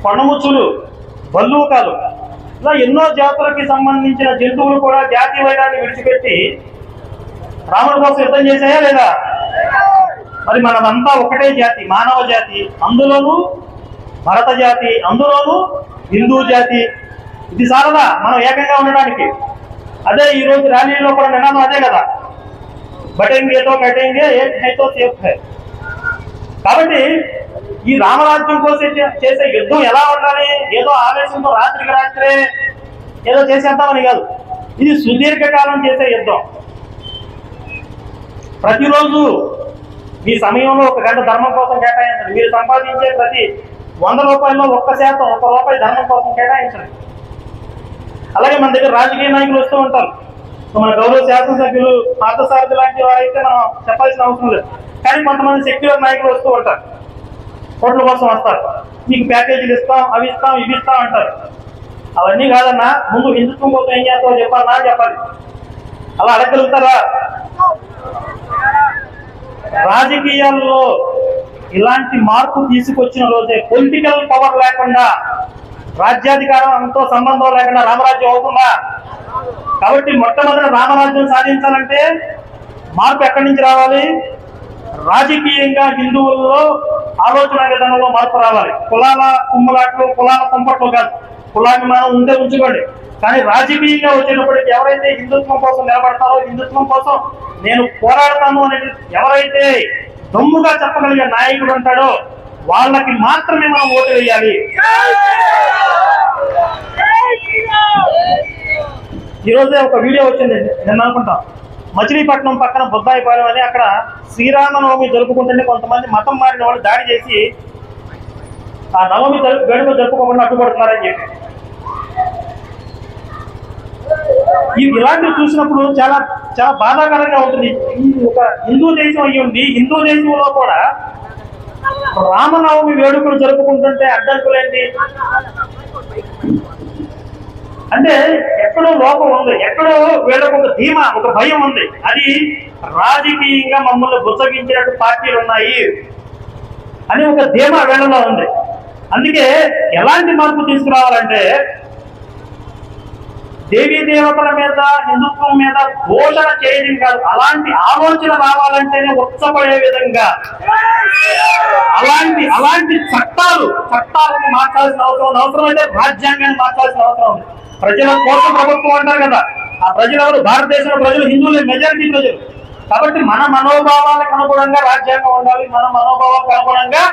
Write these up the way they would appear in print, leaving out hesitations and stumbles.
కొండముచ్చులు, బల్లూకాలు, ఇలా ఎన్నో జాతులకి సంబంధించిన జంతువులు కూడా జాతి వైరాన్ని విడిచిపెట్టి రాముడి కోసం యుద్ధం చేశాయా లేదా? మరి మనమంతా ఒకటే జాతి, మానవ జాతి, అందులోనూ భరత జాతి, అందులోనూ హిందూ జాతి. ఇది సారదా మనం ఏకంగా ఉండడానికి? అదే ఈరోజు ర్యాలీలో కూడా నినాదం అదే కదా, బటెంగేతో కటెంగే ఏక్ హైతో సేఫ్ హై. కాబట్టి ఈ రామరాజ్యం కోసం చేసే యుద్ధం ఎలా ఉండాలి? ఏదో ఆవేశంతో రాత్రికి రాత్రే ఏదో చేసేద్దామని కాదు, ఇది సుదీర్ఘకాలం చేసే యుద్ధం. ప్రతిరోజు మీ సమయంలో 1 గంట ధర్మం కోసం కేటాయించండి. మీరు సంపాదించే ప్రతి 100 రూపాయల్లో 1% 1 రూపాయి ధర్మం కోసం కేటాయించండి. అలాగే మన దగ్గర రాజకీయ నాయకులు వస్తూ ఉంటారు. మన గౌరవ శాసనసభ్యులు, పార్థసారథి లాంటి వారైతే మనం చెప్పాల్సిన అవసరం లేదు. కానీ కొంతమంది సెక్యులర్ నాయకులు వస్తూ ఉంటారు, కోట్ల కోసం వస్తారు. మీకు ప్యాకేజీలు ఇస్తాం, అవి ఇస్తాం, ఇవి ఇస్తాం అంటారు. అవన్నీ కాదన్నా, ముందు హిందుత్వం కోసం ఏం చేస్తామో చెప్పాలన్నా చెప్పాలి. అలా అడగలుగుతారా? రాజకీయాల్లో ఇలాంటి మార్పు తీసుకొచ్చిన రోజే పొలిటికల్ పవర్ లేకుండా, రాజ్యాధికారంతో సంబంధం లేకుండా రామరాజ్యం అవుతుందా? కాబట్టి మొట్టమొదటి రామరాజ్యం సాధించాలంటే మార్పు ఎక్కడి నుంచి రావాలి? రాజకీయంగా హిందువుల్లో ఆలోచన విధానంలో మార్పు రావాలి. కులాల కుమ్మలాట్లు, కులాల కుంపట్లు కాదు. కులాభిమానం ఉండే ఉంచుకోండి, కానీ రాజకీయంగా వచ్చేటప్పటికి ఎవరైతే హిందుత్వం కోసం నిలబడతారో, హిందుత్వం కోసం నేను పోరాడతాను అని ఎవరైతే దమ్ముగా చెప్పగలిగే నాయకుడు ఉంటాడో వాళ్ళకి మాత్రమే మనం ఓటు వేయాలి. ఈరోజే ఒక వీడియో వచ్చింది, నేను అనుకుంటాం, మచిలీపట్నం పక్కన బుద్ధాయిపాలెం అని, అక్కడ శ్రీరామనవమి జరుపుకుంటుంటే కొంతమంది మతం మారిన వాళ్ళు దాడి చేసి ఆ నవమి వేడుక జరుపుకోకుండా అడ్డుపడుతున్నారని చెప్పి. ఇలాంటివి చూసినప్పుడు చాలా చాలా బాధాకరంగా ఉంటుంది. ఒక హిందూ దేశం అయ్యి ఉండి, హిందూ దేశంలో కూడా రామనవమి వేడుకలు జరుపుకుంటుంటే అడ్డంకులేంటి? అంటే ఎక్కడో లోపం ఉంది, ఎక్కడో వీళ్ళకు ఒక ధీమా, ఒక భయం ఉంది. అది రాజకీయంగా మమ్మల్ని బుచ్చగించినట్టు పార్టీలు ఉన్నాయి అని ఒక ధీమా వీళ్ళలో ఉంది. అందుకే ఎలాంటి మార్పు తీసుకురావాలంటే, దేవీ దేవతల మీద, హిందుత్వం మీద దోషణ చేయడం కాదు, అలాంటి ఆలోచన రావాలంటేనే ఉత్సపడే విధంగా అలాంటి చట్టాలను మార్చాల్సిన అవసరం అయితే రాజ్యాంగాన్ని మార్చాల్సిన అవసరం ఉంది. ప్రజల కోసం ప్రభుత్వం అంటారు కదా, ఆ ప్రజలు ఎవరు? భారతదేశంలో ప్రజలు హిందువులే, మెజారిటీ ప్రజలు. కాబట్టి మన మనోభావాలకు అనుగుణంగా రాజ్యాంగం ఉండాలి, మన మనోభావాలకు అనుగుణంగా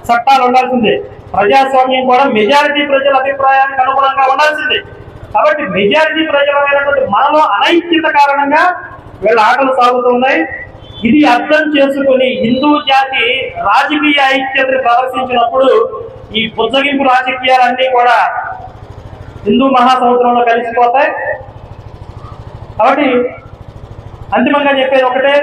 చట్టాలు ఉండాల్సిందే. ప్రజాస్వామ్యం కూడా మెజారిటీ ప్రజల అభిప్రాయానికి అనుగుణంగా ఉండాల్సిందే. కాబట్టి మెజారిటీ ప్రజలమైనటువంటి మనలో అనైక్యత కారణంగా వీళ్ళ ఆటలు సాగుతున్నాయి. ఇది అర్థం చేసుకుని హిందూ జాతి రాజకీయ ఐక్యతను ప్రదర్శించినప్పుడు ఈ బుజ్జగింపు రాజకీయాలన్నీ కూడా హిందూ మహాసముద్రంలో కలిసిపోతాయి. కాబట్టి అంతిమంగా చెప్పేది ఒకటే,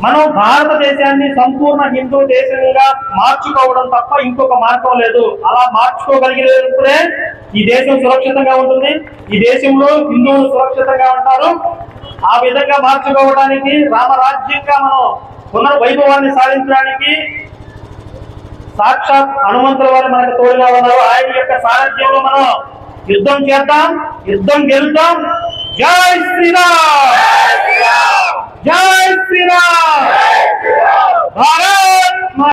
మనం భారతదేశాన్ని సంపూర్ణ హిందూ దేశంగా మార్చుకోవడం తప్ప ఇంకొక మార్గం లేదు. అలా మార్చుకోగలిగినప్పుడే ఈ దేశం సురక్షితంగా ఉంటుంది, ఈ దేశంలో హిందువులు సురక్షితంగా ఉంటారు. ఆ విధంగా మార్చుకోవడానికి, రామరాజ్యంగా మనం పునర్వైభవాన్ని సాధించడానికి సాక్షాత్ హనుమంతుల వారు మనకు తోడుగా ఉన్నారు. ఆయన యొక్క సారథ్యంలో మనం యుద్ధం చేద్దాం, యుద్ధం గెలుద్దాం. జై శ్రీరామ్, జై శ్రీరామ్, భారత్